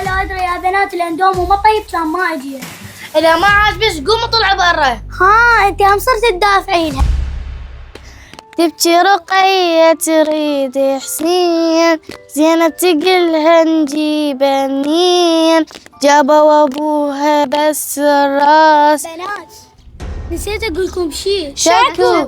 لا ادري يا بنات، الاندومي ما طيب كان ما اجي. اذا ما عاجبش قوموا طلعوا برا. ها انت هم صرت تدافعين. تبكي رقية تريد حسين، زينب تقلها نجيب منين، جابوا ابوها بس الراس. بنات نسيت اقول لكم شيء. شكو.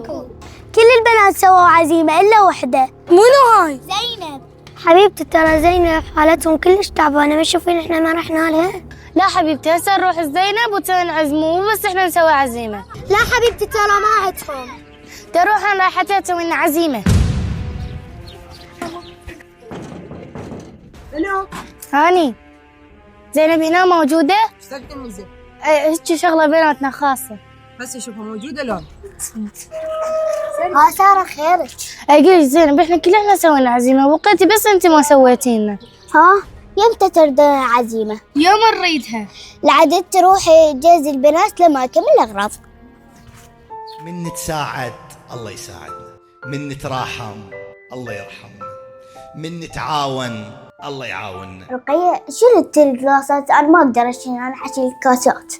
كل البنات سووا عزيمة الا وحدة. منو هاي؟ زينب. حبيبتي ترى زينب حالتهم كلش تعبانة، ما تشوفين احنا ما رحنا لها؟ لا حبيبتي هسه نروح الزينب وتنعزموا، مو بس احنا نسوي عزيمة. لا حبيبتي ترى ما عدهم. تروح انا رايحة تسوي لنا عزيمة. الو هاني زينب هنا موجودة؟ ايش تقدم زين؟ هيك شغلة بيناتنا خاصة. بس اشوفها موجوده لون. ها سارة خيرك. اقول زينب احنا كلنا سوينا عزيمة، بقيتي بس انت ما سويتينا. ها يمتى تردون عزيمة؟ يوم نريدها. العدد تروحي جاز البنات لأماكن الأغراض. من نتساعد الله يساعدنا، من نتراحم الله يرحمنا، من نتعاون الله يعاوننا. رقية شيل الجلاسات، أنا ما أقدر أشيل، أنا أشيل الكاسات.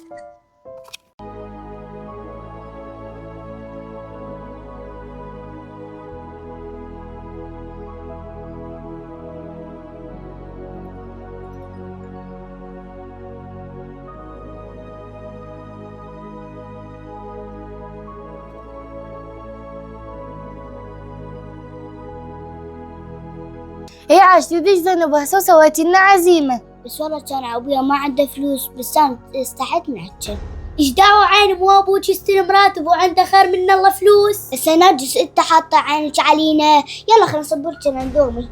ايه عاش تدري زينب هسه سويتي لنا عزيمة. بس والله كان أبويا ما عنده فلوس، بس أنا استحيت من عجل. إيش دعوة عيني، مو أبوك يستلم راتب وعنده خير من الله فلوس؟ بس نرجس أنت حاطة عينك علينا، يلا خلينا نصبر لك اندومي.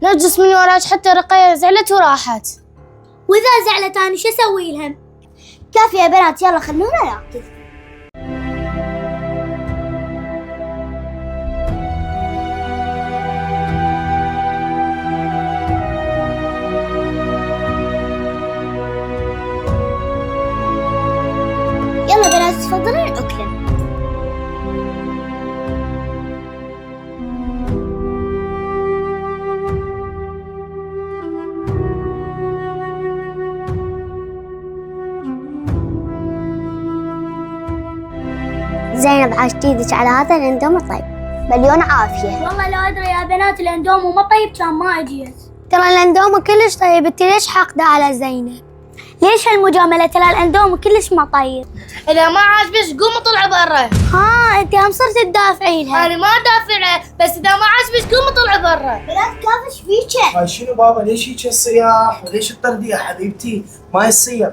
نرجس من وراك حتى رقية زعلت وراحت. وإذا زعلت أنا شو أسوي لهم؟ كافي يا بنات يلا خلونا ناكل. يلا بنات تفضلين أكلن. زينب عاشت ايدك على هذا الاندومي طيب، مليون عافية. والله لا ادري يا بنات، الاندومي ما طيب كان ما اجيت. ترى الاندومي كلش طيب، انت ليش حاقدة على زينب؟ ليش هالمجاملة؟ ترى الاندومي كلش ما طيب. اذا ما عاجبش قوموا طلعوا برا. ها انت هم صرت تدافعينها. انا ما دافعه، بس اذا ما عاجبش قوموا طلعوا برا. بنات كافش فيك. هاي شنو بابا؟ ليش هيك الصياح وليش الطردية يا حبيبتي؟ ما يصير.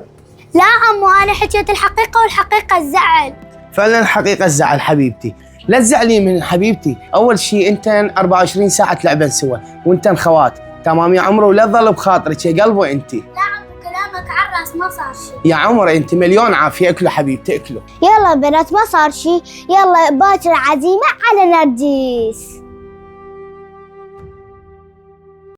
لا عمو انا حكيت الحقيقة، والحقيقة تزعل. فعلا الحقيقة تزعل حبيبتي، لا تزعلين من حبيبتي. أول شيء أنتن 24 ساعة تلعبن سوا وأنتن خوات، تمام يا عمرو؟ ولا تظل بخاطرك يا قلبه أنت. لا عمو كلامك عالراس ما صار شيء. يا عمر أنت مليون عافية، أكلوا حبيبتي أكلوا. يلا بنات ما صار شيء، يلا باكر عزيمة على نرجس.